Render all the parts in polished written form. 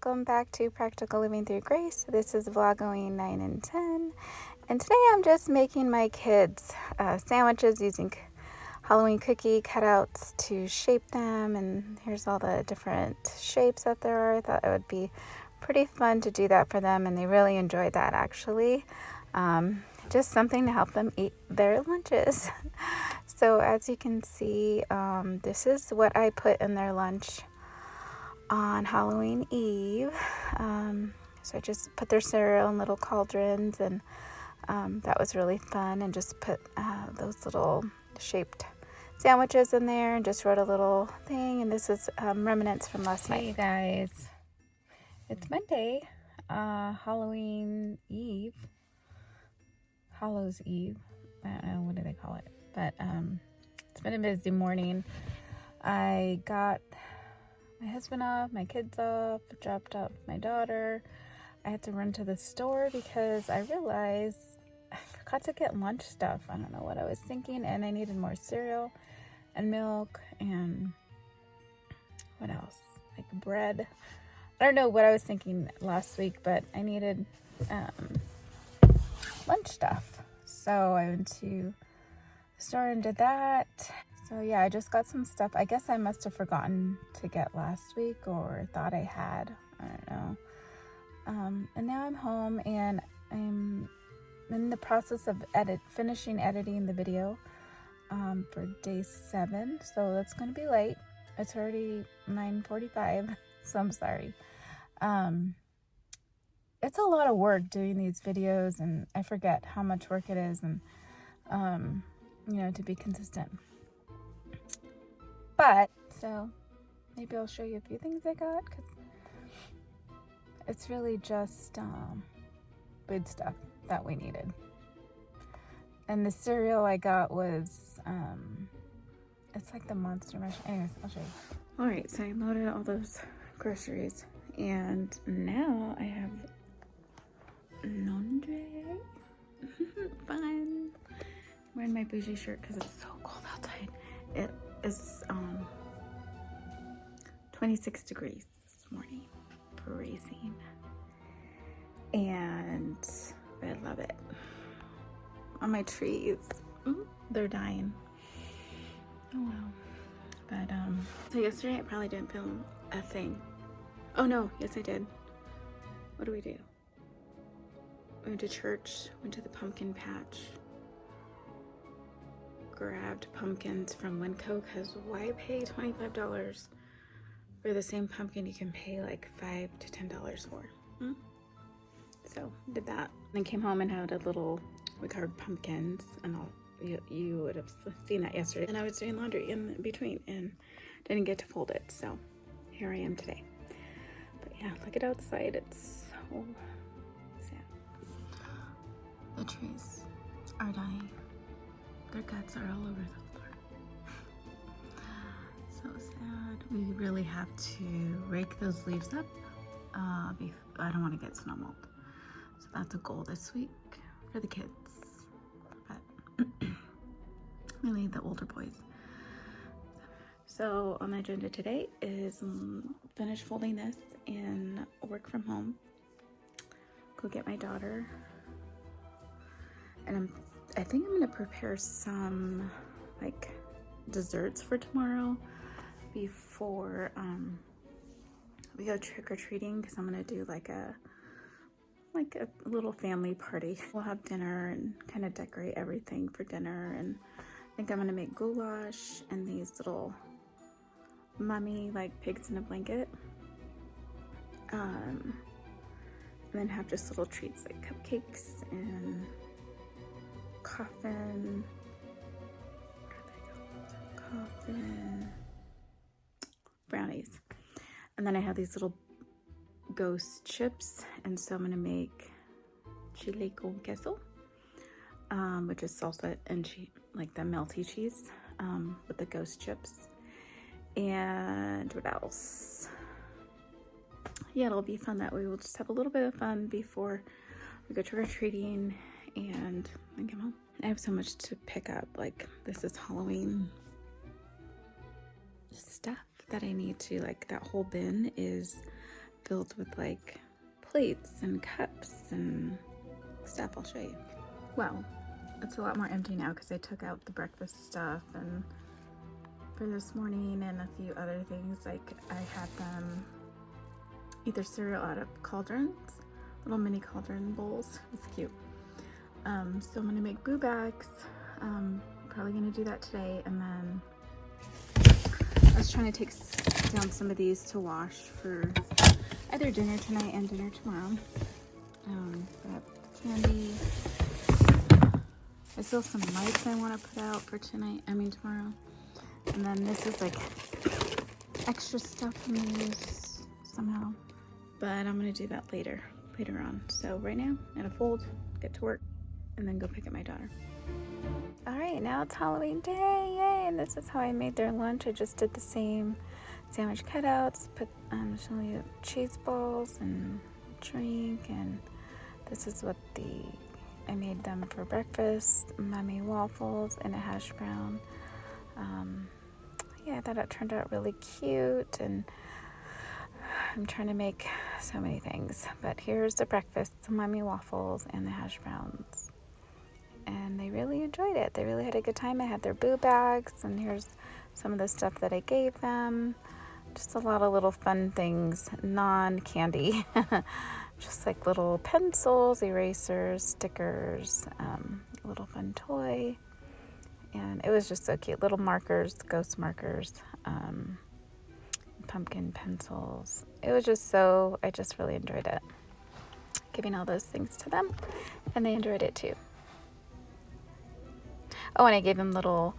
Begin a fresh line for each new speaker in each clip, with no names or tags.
welcome back to Practical Living Through Grace. This is Vlog-O-Ween 9 and 10, and today I'm just making my kids sandwiches using Halloween cookie cutouts to shape them, and here's all the different shapes that there are. I thought it would be pretty fun to do that for them, and they really enjoyed that actually. Just something to help them eat their lunches. So as you can see, this is what I put in their lunch on Halloween Eve. So I just put their cereal in little cauldrons, and that was really fun, and just put those little shaped sandwiches in there and just wrote a little thing. And this is remnants from last night. Hey guys, it's Monday, Halloween Eve, Hallows Eve. I don't know, what do they call it? But it's been a busy morning. I got my husband off, my kids off, dropped off my daughter. I had to run to the store because I realized I forgot to get lunch stuff. I don't know what I was thinking, and I needed more cereal and milk and what else? Like bread. I don't know what I was thinking last week, but I needed lunch stuff. So I went to the store and did that. So yeah, I just got some stuff. I guess I must have forgotten to get last week, or thought I had. I don't know. And now I'm home, and I'm in the process of finishing editing the video for day 7. So that's going to be late. It's already 9:45, so I'm sorry. It's a lot of work doing these videos, and I forget how much work it is, and to be consistent. But so maybe I'll show you a few things I got, because it's really just good stuff that we needed. And the cereal I got was it's like the Monster Mash. Anyways, I'll show you. All right, so I loaded all those groceries, and now I have laundry. Fun. I'm wearing my bougie shirt because it's so cold outside. It is 26 degrees this morning, freezing, and I love it. On my trees, they're dying. Oh well. But so yesterday I probably didn't film a thing. Oh no, yes I did. What do? We went to church, went to the pumpkin patch, grabbed pumpkins from Winco, because why pay $25 for the same pumpkin you can pay like $5 to $10 for? So did that, then came home and had we carved pumpkins, and you would have seen that yesterday. And I was doing laundry in between and didn't get to fold it, so here I am today. But yeah, look at outside, it's so sad. The trees are dying. Their guts are all over the floor. So sad. We really have to rake those leaves up. I don't want to get snow mold. So that's a goal this week for the kids. But mainly the older boys. So on the agenda today is finish folding this and work from home. Go get my daughter. And I think I'm gonna prepare some like desserts for tomorrow before we go trick-or-treating, because I'm gonna do like a little family party. We'll have dinner and kind of decorate everything for dinner, and I think I'm gonna make goulash and these little mummy like pigs in a blanket, and then have just little treats like cupcakes and coffin brownies. And then I have these little ghost chips, and so I'm gonna make chile con queso, which is salsa and like the melty cheese with the ghost chips. And what else? Yeah, it'll be fun that way. We'll just have a little bit of fun before we go trick-or-treating and then come home. I have so much to pick up. Like, this is Halloween stuff that I need to, like, that whole bin is filled with like plates and cups and stuff. I'll show you. Well, it's a lot more empty now because I took out the breakfast stuff and for this morning and a few other things. Like I had them eat their cereal out of cauldrons, little mini cauldron bowls. It's cute. So I'm gonna make boo bags. Probably gonna do that today, and then I was trying to take down some of these to wash for either dinner tonight and dinner tomorrow. Got candy. There's still some lights I want to put out for tomorrow. And then this is like extra stuff I'm gonna use somehow. But I'm gonna do that later on. So right now, I'm gonna fold, get to work, and then go pick up my daughter. All right, now it's Halloween day, yay! And this is how I made their lunch. I just did the same sandwich cutouts, put show you cheese balls and drink, and this is what I made them for breakfast, mommy waffles and a hash brown. Yeah, I thought it turned out really cute, and I'm trying to make so many things, but here's the breakfast, the mommy waffles and the hash browns. And they really enjoyed it. They really had a good time. I had their boo bags, and here's some of the stuff that I gave them. Just a lot of little fun things, non-candy. Just like little pencils, erasers, stickers, a little fun toy. And it was just so cute. Little markers, ghost markers, pumpkin pencils. It was just I just really enjoyed it. Giving all those things to them, and they enjoyed it too. Oh, and I gave them little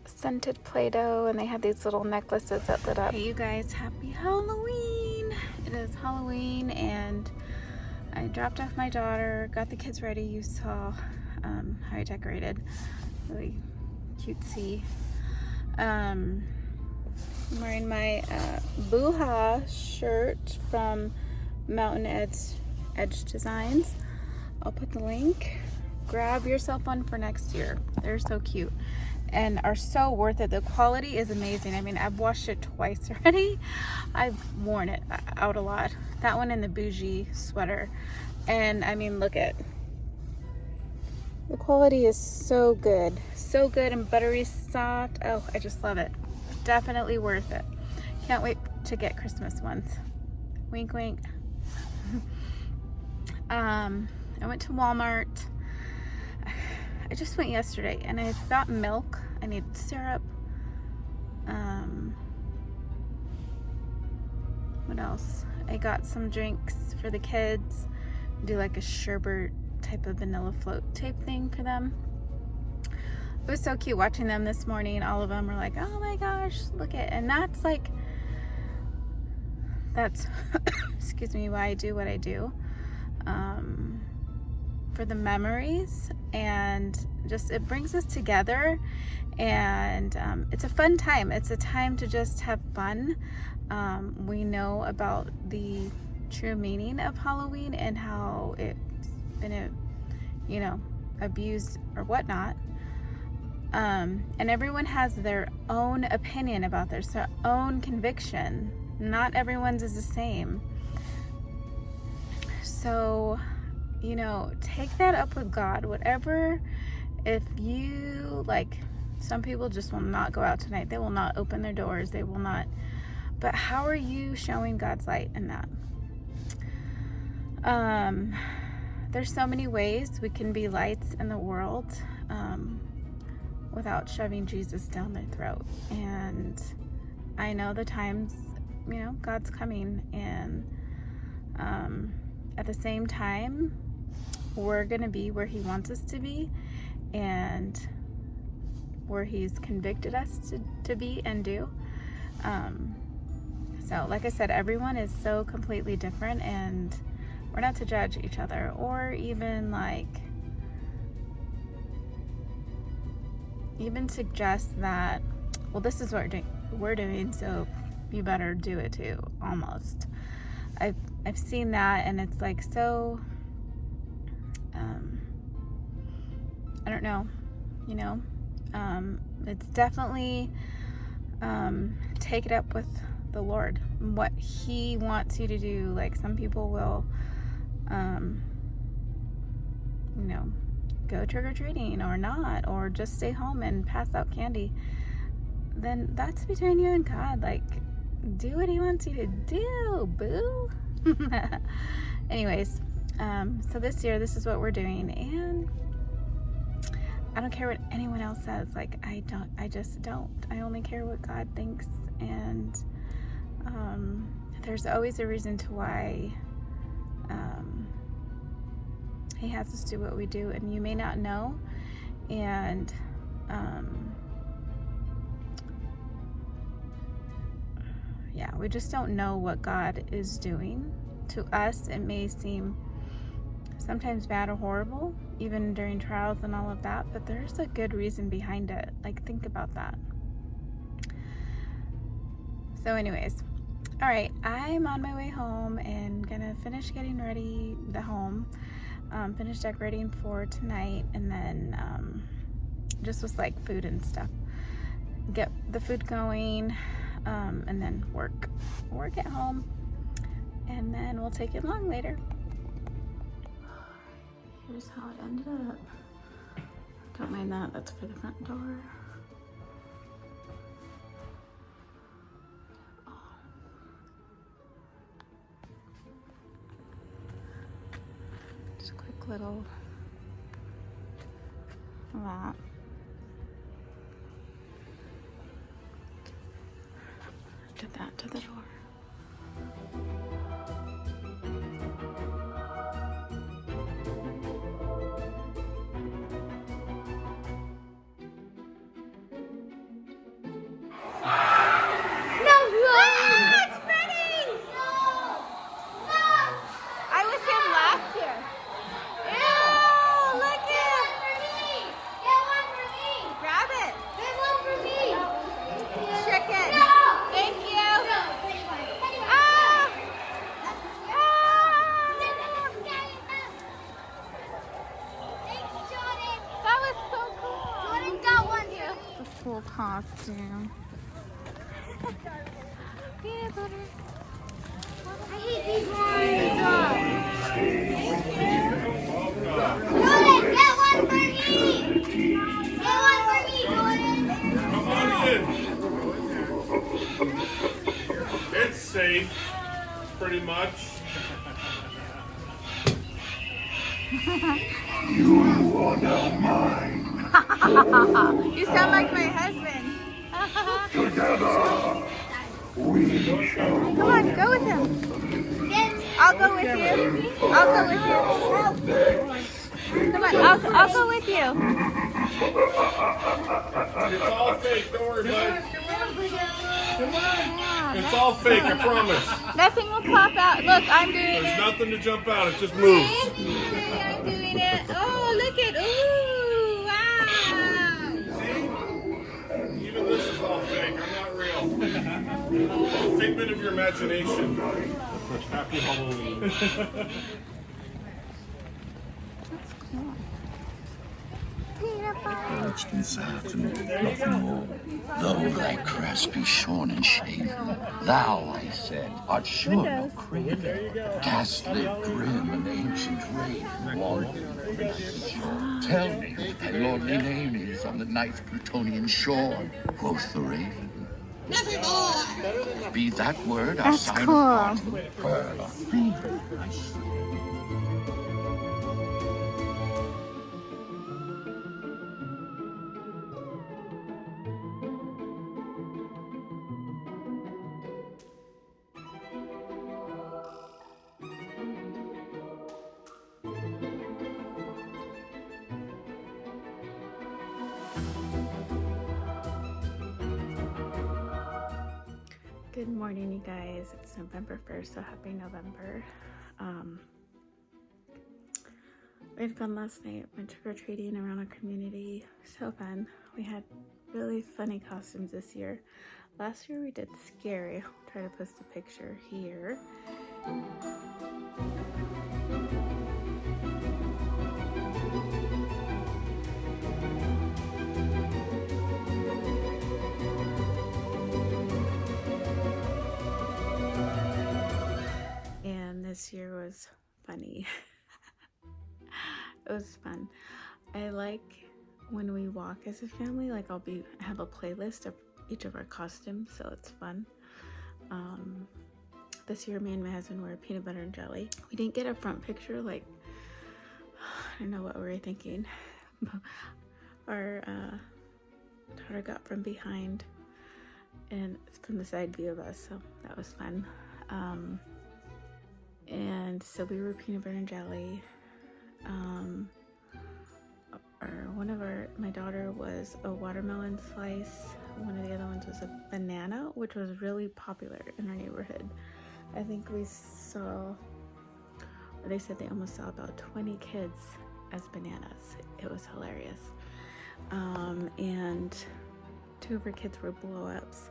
scented Play-Doh, and they had these little necklaces that lit up. Hey, you guys, happy Halloween! It is Halloween, and I dropped off my daughter, got the kids ready. You saw how I decorated. Really cutesy. I'm wearing my Boo-Ha shirt from Mountain Edge Designs. I'll put the link. Grab yourself one for next year. They're so cute and are so worth it. The quality is amazing. I mean, I've washed it twice already. I've worn it out a lot. That one and the bougie sweater. And I mean, look at the quality is so good and buttery soft. Oh, I just love it. Definitely worth it. Can't wait to get Christmas ones. Wink, wink. I went to Walmart. I just went yesterday, and I got milk. I need syrup. What else? I got some drinks for the kids. Do like a sherbet type of vanilla float type thing for them. It was so cute watching them this morning. All of them were like, oh my gosh, look at, and that's excuse me, why I do what I do. For the memories, and just it brings us together, and it's a fun time. It's a time to just have fun. We know about the true meaning of Halloween and how it's been abused or whatnot, and everyone has their own opinion about their own conviction. Not everyone's is the same. So take that up with God. Whatever, if you like, some people just will not go out tonight. They will not open their doors. They will not. But how are you showing God's light in that? There's so many ways we can be lights in the world without shoving Jesus down their throat. And I know the times, God's coming, and at the same time, we're going to be where he wants us to be, and where he's convicted us to be and do. So like I said, everyone is so completely different, and we're not to judge each other or even suggest that, well, this is what we're doing, so you better do it too, almost. I've seen that, and it's like so I don't know, it's definitely take it up with the Lord, what He wants you to do. Like some people will, you know, go trick-or-treating or not, or just stay home and pass out candy. Then that's between you and God. Like, do what He wants you to do, boo. Anyways, so this year, this is what we're doing, and I don't care what anyone else says. Like, I just don't. I only care what God thinks, and there's always a reason to why He has us do what we do, and you may not know, and yeah, we just don't know what God is doing. To us, it may seem sometimes bad or horrible, even during trials and all of that, but there's a good reason behind it. Like, think about that. So anyways, all right, I'm on my way home and gonna finish getting ready the home, finish decorating for tonight, and then just with like food and stuff, get the food going, and then work at home, and then we'll take it along later. Here's how it ended up. Don't mind that, that's for the front door. Just a quick little that. Did that to the door. Cool costume. Peanut butter.
I hate these ones. Jordan, get one for me. Get one for me, Jordan.
Come on in. It's safe, pretty much.
You are now mine.
You sound like my husband.
Together, we shall.
Come on, go with him. I'll go with you. I'll go with you. Come on, I'll go with you.
It's all fake, don't worry about it. It's all fake, I promise.
Nothing will pop out. Look, I'm doing it.
There's nothing to jump out, it just moves.
I'm doing it. Oh, look at, ooh, wow.
See? Even this is all fake, I'm not real. Figment of your imagination. Happy Halloween.
Urged and sad and nothing more. Though thy crest be shorn and shaven, thou, I said, art sure no craven. Ghastly, grim, and ancient raven, wandering from the shore. Tell me what thy lordly name is on the nice Plutonian shore. Quoth the raven.
Nothing more.
Be that word our sign
cool.
of parting, pearl or raven, I see.
Good morning, you guys. It's November 1st, so happy November. We had fun last night. Went trick-or-treating around our community. So fun. We had really funny costumes this year. Last year we did scary. I'll try to post a picture here. this year was funny. It was fun. I like when we walk as a family, like I have a playlist of each of our costumes, so it's fun. This year me and my husband were peanut butter and jelly. We didn't get a front picture, like I don't know what we were thinking. Our daughter got from behind and from the side view of us, so that was fun. And so we were peanut butter and jelly. My daughter was a watermelon slice. One of the other ones was a banana, which was really popular in our neighborhood. I think we saw, or they said they almost saw about 20 kids as bananas. It was hilarious. And two of her kids were blow-ups.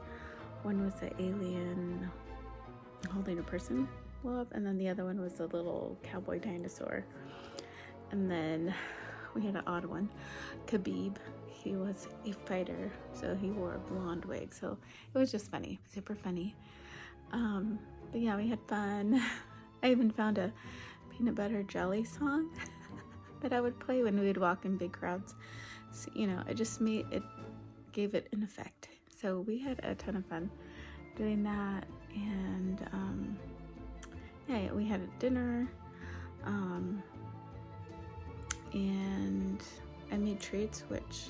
One was an alien holding a person blow-up, and then the other one was a little cowboy dinosaur. And then we had an odd one, Khabib. He was a fighter, so he wore a blonde wig. So it was just funny, super funny. But yeah, we had fun. I even found a peanut butter jelly song that I would play when we would walk in big crowds. So, you know, it gave it an effect. So we had a ton of fun doing that. And yeah, we had a dinner. And I made treats, which,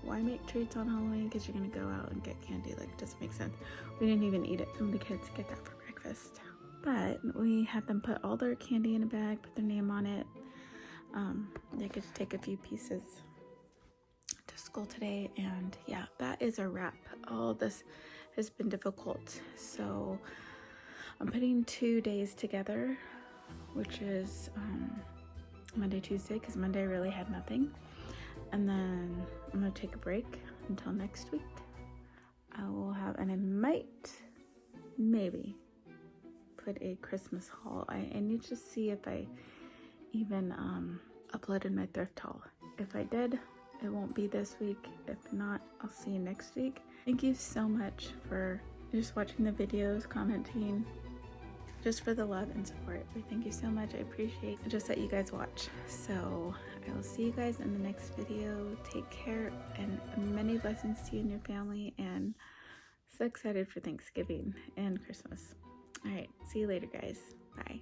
why make treats on Halloween? Because you're gonna go out and get candy, like, doesn't make sense. We didn't even eat it. Some of the kids get that for breakfast. But we had them put all their candy in a bag, put their name on it. They could take a few pieces to school today, and yeah, that is a wrap. All this has been difficult. So I'm putting 2 days together, which is Monday, Tuesday, because Monday I really had nothing. And then I'm gonna take a break until next week. I will have, and I might, maybe, put a Christmas haul. I need to see if I even uploaded my thrift haul. If I did, it won't be this week. If not, I'll see you next week. Thank you so much for just watching the videos, commenting, just for the love and support. Thank you so much. I appreciate just that you guys watch. So I will see you guys in the next video. Take care, and many blessings to you and your family, and so excited for Thanksgiving and Christmas. All right, see you later, guys. Bye.